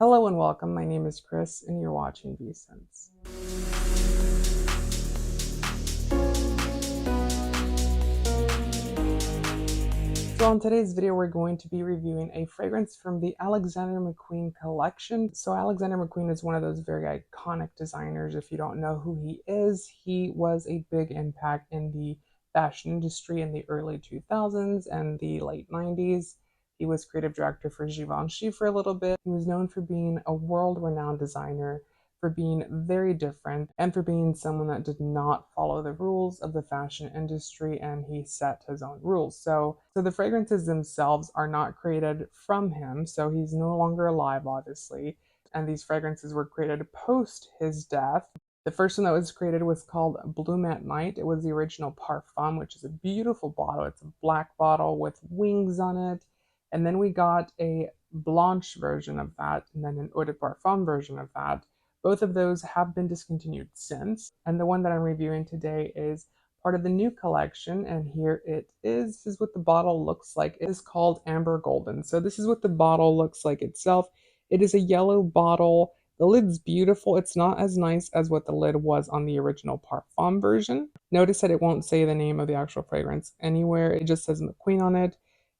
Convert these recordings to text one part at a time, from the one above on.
Hello and welcome. My name is Chris and you're watching V-Sense. So in today's video, we're going to be reviewing a fragrance from the Alexander McQueen collection. So Alexander McQueen is one of those very iconic designers. If you don't know who he is, he was a big impact in the fashion industry in the early 2000s and the late 90s. He was creative director for Givenchy for a little bit. He was known for being a world-renowned designer, for being very different, and for being someone that did not follow the rules of the fashion industry, and he set his own rules. So the fragrances themselves are not created from him, so he's no longer alive, obviously, and these fragrances were created post his death. The first one that was created was called Bloom at Night. It was the original Parfum, which is a beautiful bottle. It's a black bottle with wings on it. And then we got a Blanche version of that, and then an Eau de Parfum version of that. Both of those have been discontinued since, and the one that I'm reviewing today is part of the new collection, and here it is. This is what the bottle looks like. It is called Amber Golden. So this is what the bottle looks like itself. It is a yellow bottle. The lid's beautiful. It's not as nice as what the lid was on the original Parfum version. Notice that it won't say the name of the actual fragrance anywhere. It just says McQueen on it.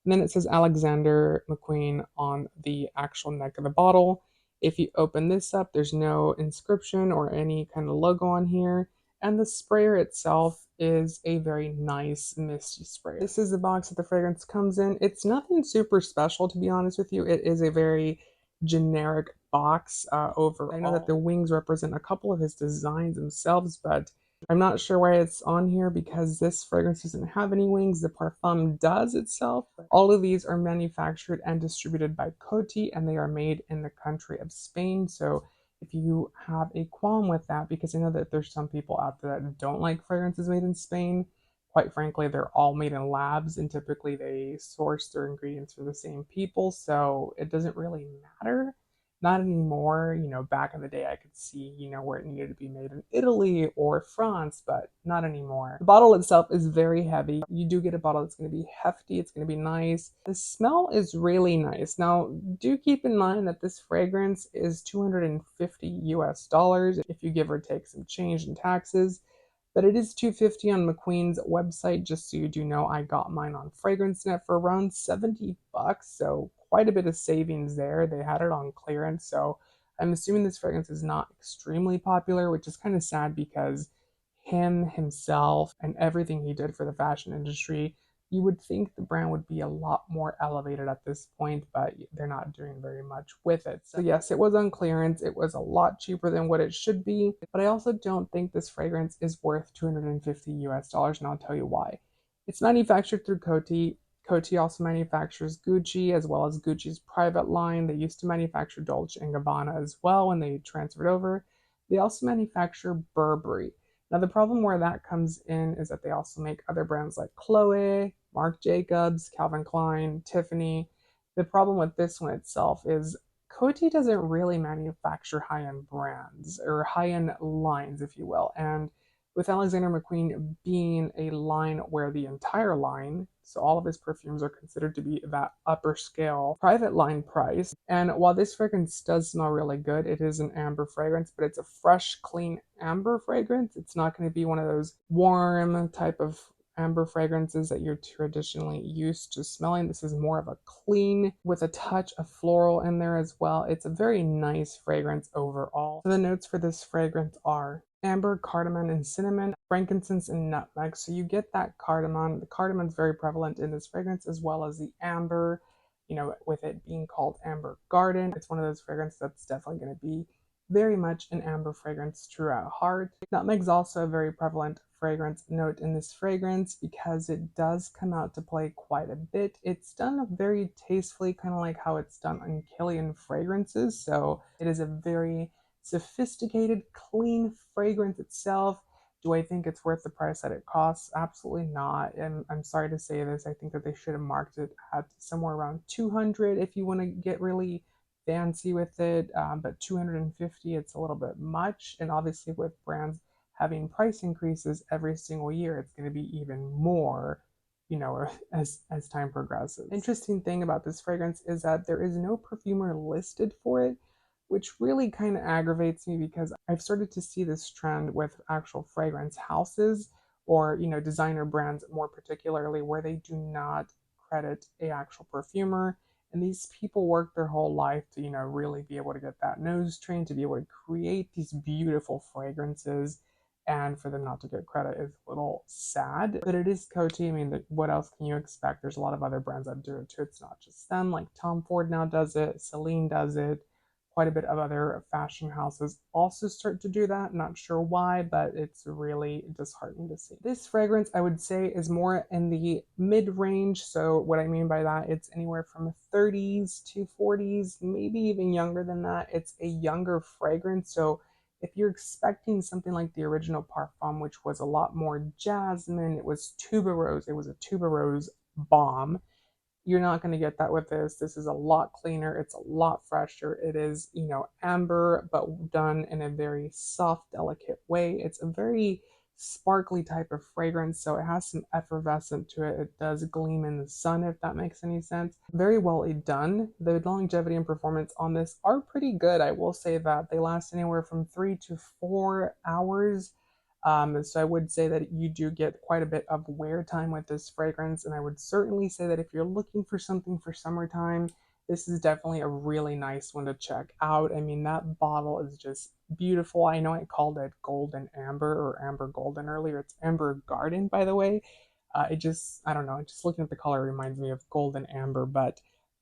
And then it says Alexander McQueen on the actual neck of the bottle. If you open this up, there's no inscription or any kind of logo on here. And the sprayer itself is a very nice misty spray. This is the box that the fragrance comes in. It's nothing super special, to be honest with you. It is a very generic box overall. I know that the wings represent a couple of his designs themselves, but I'm not sure why it's on here because this fragrance doesn't have any wings. The Parfum does itself. All of these are manufactured and distributed by Coty, and they are made in the country of Spain. So if you have a qualm with that, because I know that there's some people out there that don't like fragrances made in Spain, quite frankly, they're all made in labs, and typically they source their ingredients from the same people, so it doesn't really matter. Not anymore. Back in the day, I could see, where it needed to be made in Italy or France, but not anymore. The bottle itself is very heavy. You do get a bottle that's going to be hefty. It's going to be nice. The smell is really nice. Now, do keep in mind that this fragrance is 250 US dollars if you give or take some change in taxes. But it is 250 on McQueen's website. Just so you do know, I got mine on FragranceNet for around 70 bucks, so quite a bit of savings there. They had it on clearance, so I'm assuming this fragrance is not extremely popular, which is kind of sad because himself and everything he did for the fashion industry, you would think the brand would be a lot more elevated at this point, but they're not doing very much with it. So yes, it was on clearance. It was a lot cheaper than what it should be, but I also don't think this fragrance is worth 250 US dollars, and I'll tell you why. It's manufactured through Coty. Coty also manufactures Gucci as well as Gucci's private line. They used to manufacture Dolce & Gabbana as well when they transferred over. They also manufacture Burberry. Now, the problem where that comes in is that they also make other brands like Chloe, Marc Jacobs, Calvin Klein, Tiffany. The problem with this one itself is Coty doesn't really manufacture high-end brands or high-end lines, if you will. And with Alexander McQueen being a line where the entire line, so all of his perfumes are considered to be that upper scale private line price. And while this fragrance does smell really good, it is an amber fragrance, but it's a fresh, clean amber fragrance. It's not going to be one of those warm type of amber fragrances that you're traditionally used to smelling. This is more of a clean with a touch of floral in there as well. It's a very nice fragrance overall. So the notes for this fragrance are amber, cardamom, and cinnamon, frankincense, and nutmeg. So you get that cardamom. The cardamom is very prevalent in this fragrance, as well as the amber, with it being called Amber Garden. It's one of those fragrances that's definitely going to be very much an amber fragrance true at heart. Nutmeg's also a very prevalent fragrance note in this fragrance because it does come out to play quite a bit. It's done very tastefully, kind of like how it's done on Killian fragrances. So it is a very sophisticated, clean fragrance itself. Do I think it's worth the price that it costs? Absolutely not. And I'm sorry to say this. I think that they should have marked it at somewhere around 200 if you want to get really fancy with it. But 250, it's a little bit much. And obviously, with brands having price increases every single year, it's going to be even more, as time progresses. Interesting thing about this fragrance is that there is no perfumer listed for it. which really kind of aggravates me because I've started to see this trend with actual fragrance houses or, designer brands more particularly, where they do not credit a actual perfumer. And these people work their whole life to, really be able to get that nose trained, to be able to create these beautiful fragrances. And for them not to get credit is a little sad. But it is Coty. I mean, what else can you expect? There's a lot of other brands that do it too. It's not just them. Like Tom Ford now does it, Celine does it, quite a bit of other fashion houses also start to do that. Not sure why, but it's really disheartening to see. This fragrance, I would say, is more in the mid range. So, what I mean by that, it's anywhere from 30s to 40s, maybe even younger than that. It's a younger fragrance. So, if you're expecting something like the original Parfum, which was a lot more jasmine, it was tuberose, it was a tuberose bomb. You're not going to get that with this. This is a lot cleaner. It's a lot fresher. It is, amber, but done in a very soft, delicate way. It's a very sparkly type of fragrance, so it has some effervescent to it. It does gleam in the sun, if that makes any sense. Very well done. The longevity and performance on this are pretty good. I will say that they last anywhere from 3 to 4 hours. So I would say that you do get quite a bit of wear time with this fragrance, and I would certainly say that if you're looking for something for summertime, this is definitely a really nice one to check out. I mean, that bottle is just beautiful. I know I called it golden amber or amber golden earlier. It's amber garden, by the way. I don't know, just looking at the color reminds me of golden amber, but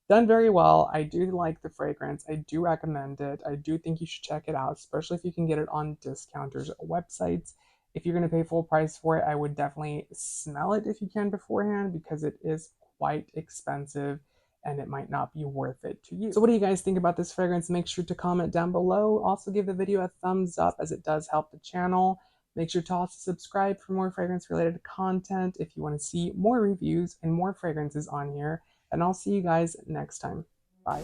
done very well. I do like the fragrance. I do recommend it. I do think you should check it out, especially if you can get it on discounters websites. If you're going to pay full price for it, I would definitely smell it if you can beforehand, because it is quite expensive and it might not be worth it to you. So what do you guys think about this fragrance? Make sure to comment down below. Also give the video a thumbs up, as it does help the channel. Make sure to also subscribe for more fragrance related content if you want to see more reviews and more fragrances on here. And I'll see you guys next time. Bye.